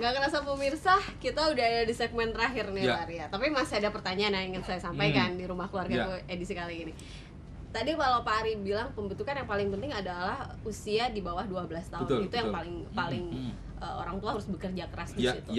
Nggak kerasa pemirsa, kita udah ada di segmen terakhir nih Pak Arya. Tapi masih ada pertanyaan yang ingin saya sampaikan di Rumah Keluarga edisi kali ini. Tadi kalau Pak Ari bilang pembentukan yang paling penting adalah usia di bawah 12 tahun. Itu yang paling orang tua harus bekerja keras di situ.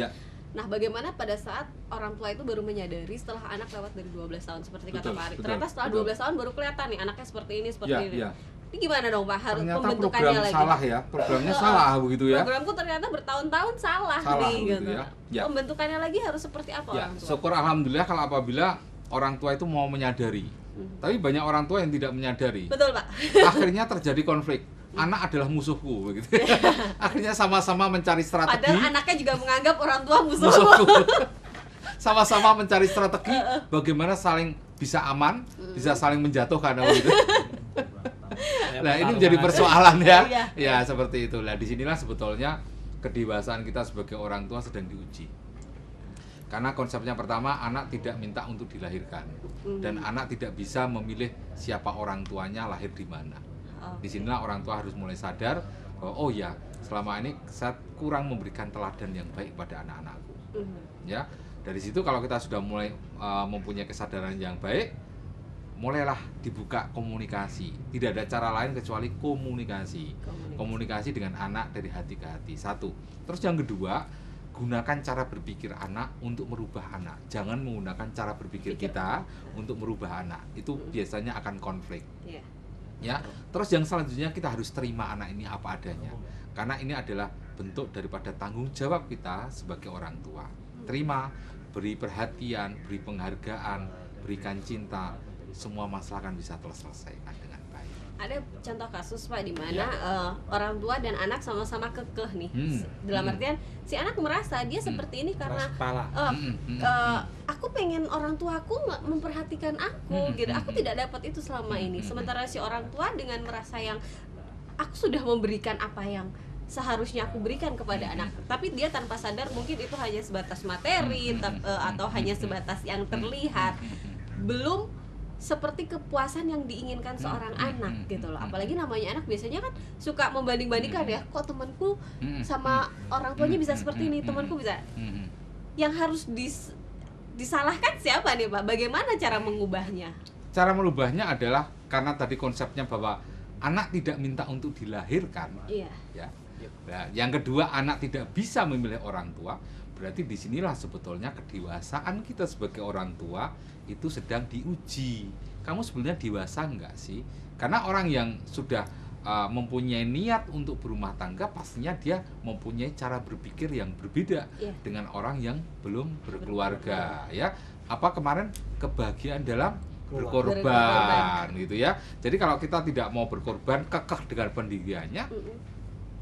Nah, bagaimana pada saat orang tua itu baru menyadari setelah anak lewat dari 12 tahun seperti kata Pak Ari. Ternyata setelah 12 tahun baru kelihatan nih anaknya seperti ini, seperti ini. Ini gimana dong Pak? Harus ternyata pembentukannya program lagi. salah ya, programnya salah begitu ya. Programku ternyata bertahun-tahun salah nih gitu. Pembentukannya lagi harus seperti apa orang tua? Syukur alhamdulillah kalau apabila orang tua itu mau menyadari. Tapi banyak orang tua yang tidak menyadari. Betul Pak. Akhirnya terjadi konflik. Anak adalah musuhku begitu. Akhirnya sama-sama mencari strategi. Padahal anaknya juga menganggap orang tua musuhku. Sama-sama mencari strategi bagaimana saling bisa aman, bisa saling menjatuhkan gitu. Nah, ini menjadi persoalan ya. Ya, seperti itu. Nah, disinilah sebetulnya kedewasaan kita sebagai orang tua sedang diuji. Karena konsepnya pertama, anak tidak minta untuk dilahirkan. Dan anak tidak bisa memilih siapa orang tuanya lahir di mana. Disinilah orang tua harus mulai sadar bahwa oh ya, selama ini saya kurang memberikan teladan yang baik pada anak-anakku. Ya, dari situ kalau kita sudah mulai mempunyai kesadaran yang baik, mulailah dibuka komunikasi. Tidak ada cara lain kecuali komunikasi. Komunikasi dengan anak dari hati ke hati. Satu. Terus yang kedua, gunakan cara berpikir anak untuk merubah anak. Jangan menggunakan cara berpikir kita untuk merubah anak. Itu biasanya akan konflik. Ya. Terus yang selanjutnya kita harus terima anak ini apa adanya. Karena ini adalah bentuk daripada tanggung jawab kita sebagai orang tua. Terima, beri perhatian, beri penghargaan, berikan cinta. Semua masalah akan bisa terselesaikan dengan baik. Ada contoh kasus Pak di mana orang tua dan anak sama-sama kekeh nih. Dalam artian si anak merasa dia seperti ini karena aku pengen orang tuaku memperhatikan aku gitu. Aku tidak dapat itu selama ini. Sementara si orang tua dengan merasa yang aku sudah memberikan apa yang seharusnya aku berikan kepada anak, tapi dia tanpa sadar mungkin itu hanya sebatas materi atau hanya sebatas yang terlihat, belum seperti kepuasan yang diinginkan seorang anak gitu loh. Apalagi namanya anak biasanya kan suka membanding-bandingkan ya, kok temanku sama orang tuanya bisa seperti ini, temanku bisa. Yang harus disalahkan siapa nih Pak? Bagaimana cara mengubahnya? Cara merubahnya adalah karena tadi konsepnya bahwa anak tidak minta untuk dilahirkan. Ya. Nah, yang kedua, anak tidak bisa memilih orang tua. Berarti disinilah sebetulnya kedewasaan kita sebagai orang tua itu sedang diuji. Kamu sebenarnya dewasa enggak sih? Karena orang yang sudah mempunyai niat untuk berumah tangga, pastinya dia mempunyai cara berpikir yang berbeda dengan orang yang belum berkeluarga. Ya, apa kemarin kebahagiaan dalam berkorban gitu ya. Jadi kalau kita tidak mau berkorban, kekeh dengan pendiriannya,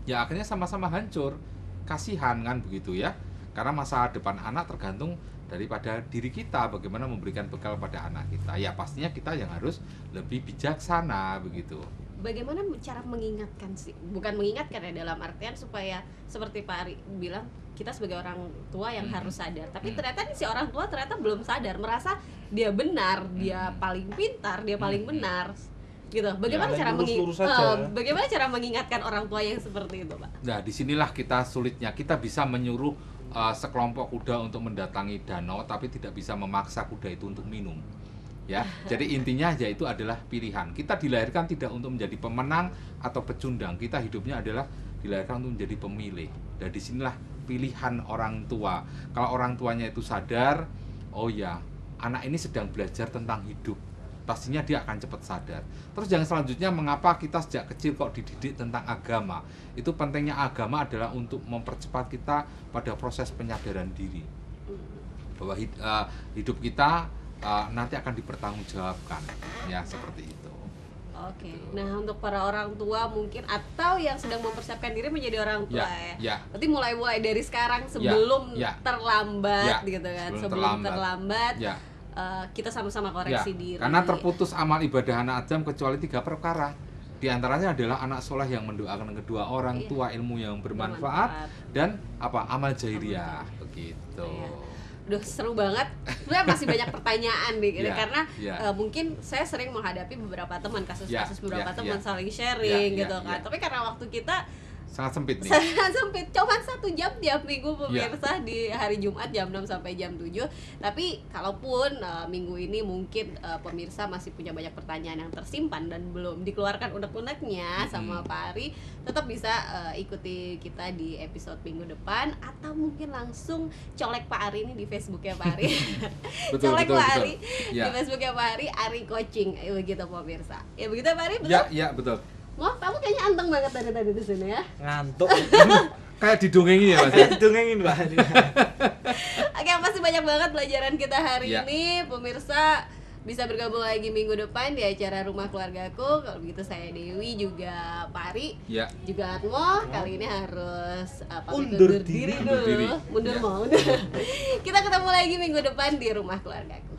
ya akhirnya sama-sama hancur. Kasihan kan begitu ya. Karena masa depan anak tergantung daripada diri kita, bagaimana memberikan bekal pada anak kita. Ya pastinya kita yang harus lebih bijaksana begitu. Bagaimana cara mengingatkan sih? Bukan mengingatkan ya, dalam artian supaya seperti Pak Ari bilang, kita sebagai orang tua yang harus sadar. Tapi ternyata nih si orang tua ternyata belum sadar, merasa dia benar, dia paling pintar, dia paling benar. Gitu. Bagaimana bagaimana cara mengingatkan orang tua yang seperti itu, Pak? Nah, disinilah kita sulitnya. Kita bisa menyuruh sekelompok kuda untuk mendatangi danau, tapi tidak bisa memaksa kuda itu untuk minum. Ya, jadi intinya yaitu adalah pilihan. Kita dilahirkan tidak untuk menjadi pemenang atau pecundang. Kita hidupnya adalah dilahirkan untuk menjadi pemilih. Dan disinilah pilihan orang tua. Kalau orang tuanya itu sadar, oh ya, anak ini sedang belajar tentang hidup, pastinya dia akan cepat sadar. Terus yang selanjutnya, mengapa kita sejak kecil kok dididik tentang agama? Itu pentingnya agama adalah untuk mempercepat kita pada proses penyadaran diri bahwa hidup kita nanti akan dipertanggungjawabkan, ya seperti itu. Oke. Nah, untuk para orang tua mungkin atau yang sedang mempersiapkan diri menjadi orang tua berarti mulai dari sekarang sebelum terlambat gitu kan. Sebelum terlambat. Kita sama-sama koreksi diri. Karena terputus amal ibadah anak Adam kecuali 3 perkara. Di antaranya adalah anak soleh yang mendoakan kedua orang tua, ilmu yang bermanfaat, dan amal jairiyah begitu. Duh, seru banget. Sebenarnya masih banyak pertanyaan nih, karena mungkin saya sering menghadapi beberapa teman, kasus-kasus beberapa teman saling sharing gitu kan. Tapi karena waktu kita sangat sempit nih. Sangat sempit, cuma 1 jam tiap minggu pemirsa di hari Jumat jam 6 sampai jam 7. Tapi kalaupun minggu ini mungkin pemirsa masih punya banyak pertanyaan yang tersimpan dan belum dikeluarkan unek-uneknya sama Pak Ari, tetap bisa ikuti kita di episode minggu depan, atau mungkin langsung colek Pak Ari ini di Facebooknya Pak Ari. Colek Pak Ari di Facebooknya Pak Ari Coaching, begitu pemirsa. Ya begitu Pak Ari, betul? Ya betul. Maaf, kamu kayaknya anteng banget dari tadi di sini ya. Ngantuk. Kayak didongengin ya Mas. Didongengin Mbak. Oke, masih banyak banget pelajaran kita hari ini. Pemirsa bisa bergabung lagi minggu depan di acara Rumah Keluargaku. Kalau begitu saya Dewi, juga Pak Ari, juga Atmo. Kali ini harus undur diri dulu. Mundur mau. Kita ketemu lagi minggu depan di Rumah Keluargaku.